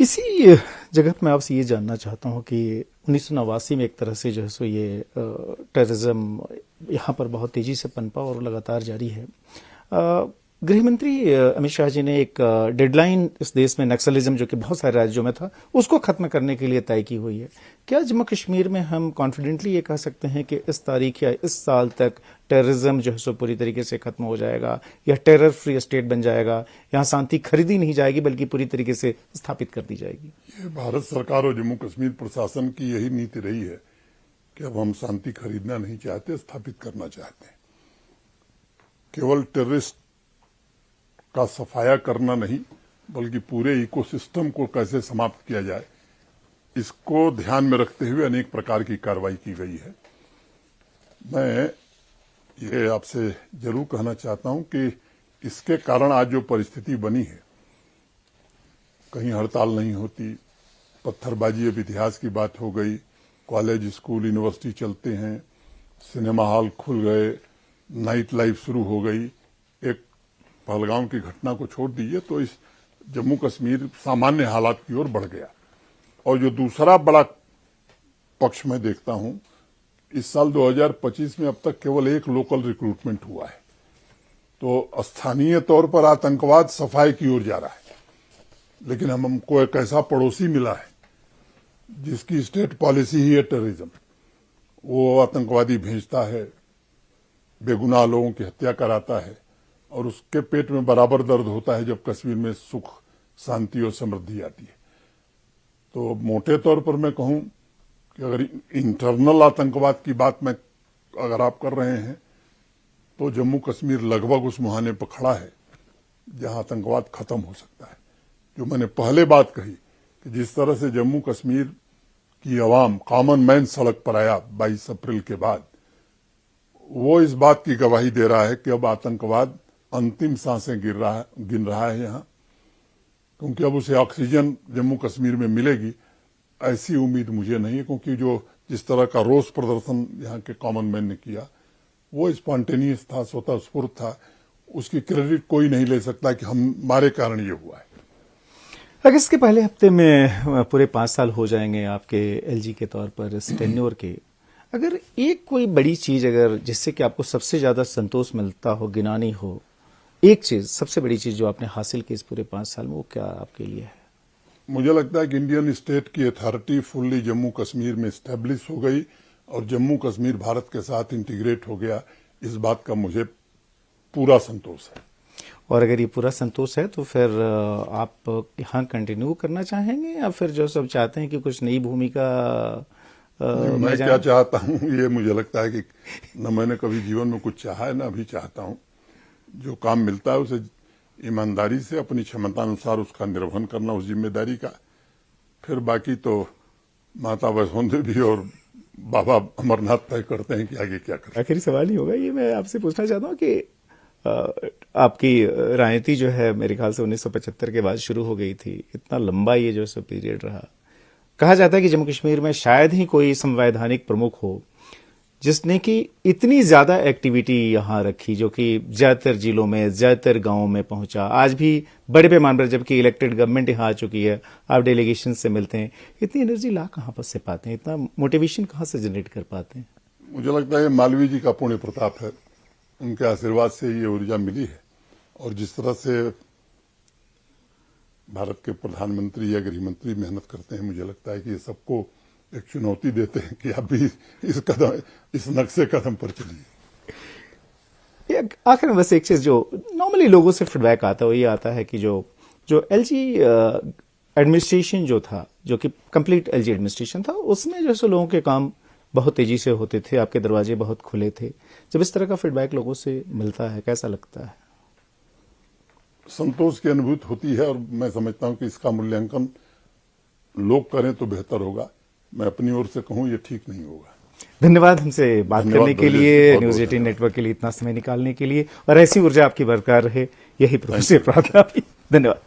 इसी जगह पे मैं आपसे ये जानना चाहता हूँ कि 1989 में एक तरह से जो है सो ये टेररिज्म यहाँ पर बहुत तेजी से पनपा और लगातार जारी है। गृह मंत्री अमित शाह जी ने एक डेडलाइन इस देश में नक्सलिज्म जो कि बहुत सारे राज्यों में था उसको खत्म करने के लिए तय की हुई है। क्या जम्मू कश्मीर में हम कॉन्फिडेंटली ये कह सकते हैं कि इस तारीख या इस साल तक टेररिज्म जो है सो पूरी तरीके से खत्म हो जाएगा या टेरर फ्री स्टेट बन जाएगा, यहाँ शांति खरीदी नहीं जाएगी बल्कि पूरी तरीके से स्थापित कर दी जाएगी? ये भारत सरकार और जम्मू कश्मीर प्रशासन की यही नीति रही है कि अब हम शांति खरीदना नहीं चाहते, स्थापित करना चाहते हैं। केवल टेररिस्ट का सफाया करना नहीं बल्कि पूरे इकोसिस्टम को कैसे समाप्त किया जाए, इसको ध्यान में रखते हुए अनेक प्रकार की कार्रवाई की गई है। मैं ये आपसे जरूर कहना चाहता हूं कि इसके कारण आज जो परिस्थिति बनी है, कहीं हड़ताल नहीं होती, पत्थरबाजी अब इतिहास की बात हो गई, कॉलेज स्कूल यूनिवर्सिटी चलते हैं, सिनेमा हॉल खुल गए, नाइट लाइफ शुरू हो गई। एक पहलगाम की घटना को छोड़ दीजिए तो इस जम्मू कश्मीर सामान्य हालात की ओर बढ़ गया। और जो दूसरा बड़ा पक्ष मैं देखता हूं, इस साल 2025 में अब तक केवल एक लोकल रिक्रूटमेंट हुआ है, तो स्थानीय तौर पर आतंकवाद सफाई की ओर जा रहा है। लेकिन हमको एक ऐसा पड़ोसी मिला है जिसकी स्टेट पॉलिसी ही है टेररिज्म। वो आतंकवादी भेजता है, बेगुनाह लोगों की हत्या कराता है और उसके पेट में बराबर दर्द होता है जब कश्मीर में सुख, शांति और समृद्धि आती है। तो मोटे तौर पर मैं कहूं कि अगर इंटरनल आतंकवाद की बात में अगर आप कर रहे हैं तो जम्मू कश्मीर लगभग उस मुहाने पर खड़ा है जहां आतंकवाद खत्म हो सकता है। जो मैंने पहले बात कही कि जिस तरह से जम्मू कश्मीर की आवाम कॉमन मैन सड़क पर आया 22 अप्रैल के बाद, वो इस बात की गवाही दे रहा है कि अब आतंकवाद अंतिम सांसें गिन रहा है यहाँ, क्योंकि अब उसे ऑक्सीजन जम्मू कश्मीर में मिलेगी ऐसी उम्मीद मुझे नहीं है। क्योंकि जो जिस तरह का रोष प्रदर्शन यहाँ के कॉमन मैन ने किया वो स्पॉन्टेनियस था, स्वतः स्फूर्त था, उसकी क्रेडिट कोई नहीं ले सकता कि हमारे कारण ये हुआ है। अगस्त के पहले हफ्ते में पूरे 5 साल हो जाएंगे आपके एलजी के तौर पर इस टेन्योर के। अगर एक कोई बड़ी चीज अगर जिससे कि आपको सबसे ज्यादा संतोष मिलता हो, गिनानी हो, एक चीज सबसे बड़ी चीज जो आपने हासिल की इस पूरे 5 साल में, वो क्या आपके लिए है? मुझे लगता है कि इंडियन स्टेट की अथॉरिटी फुल्ली जम्मू कश्मीर में स्टैब्लिश हो गई और जम्मू कश्मीर भारत के साथ इंटीग्रेट हो गया। इस बात का मुझे पूरा संतोष है। और अगर ये पूरा संतोष है तो फिर आप यहाँ कंटिन्यू करना चाहेंगे या फिर जो सब चाहते हैं कि कुछ नई भूमिका? मैं क्या चाहता हूँ ये मुझे लगता है कि न मैंने कभी जीवन में कुछ चाहा है, न अभी चाहता हूँ। जो काम मिलता है उसे ईमानदारी से अपनी क्षमता अनुसार उसका निर्वहन करना, उस जिम्मेदारी का। फिर बाकी तो माता वैष्णो देवी और बाबा अमरनाथ तय करते हैं कि आगे क्या करें। आखिरी सवाल ही होगा ये, मैं आपसे पूछना चाहता हूँ कि आपकी राजनीति जो है मेरे ख्याल से 1975 के बाद शुरू हो गई थी, इतना लंबा ये जो पीरियड रहा। कहा जाता है कि जम्मू कश्मीर में शायद ही कोई संवैधानिक प्रमुख हो जिसने कि इतनी ज्यादा एक्टिविटी यहाँ रखी, जो कि ज्यादातर जिलों में, ज्यादातर गांवों में पहुंचा। आज भी बड़े पैमाने पर जबकि इलेक्टेड गवर्नमेंट यहाँ आ चुकी है, आप डेलीगेशन से मिलते हैं, इतनी एनर्जी ला कहाँ पर से पाते हैं, इतना मोटिवेशन कहाँ से जनरेट कर पाते हैं? मुझे लगता है मालवीय जी का पुण्य प्रताप है, उनके आशीर्वाद से ये ऊर्जा मिली है। और जिस तरह से भारत के प्रधानमंत्री या गृह मंत्री मेहनत करते हैं, मुझे लगता है कि ये सबको एक चुनौती देते हैं कि आप भी इस नक्शे कदम पर चलिए। आखिर में बस एक चीज जो नॉर्मली लोगों से फीडबैक आता है वो ये आता है कि जो एलजी एडमिनिस्ट्रेशन जो था, जो कि कंप्लीट एलजी एडमिनिस्ट्रेशन था, उसमें जो है लोगों के काम बहुत तेजी से होते थे, आपके दरवाजे बहुत खुले थे। जब इस तरह का फीडबैक लोगों से मिलता है, कैसा लगता है? संतोष की अनुभूति होती है और मैं समझता हूं कि इसका मूल्यांकन लोग करें तो बेहतर होगा। मैं अपनी ओर से कहूं ये ठीक नहीं होगा। धन्यवाद हमसे बात करने के लिए, न्यूज 18 नेटवर्क के लिए इतना समय निकालने के लिए, और ऐसी ऊर्जा आपकी बरकरार रहे, यही प्रभु से प्रार्थना। धन्यवाद।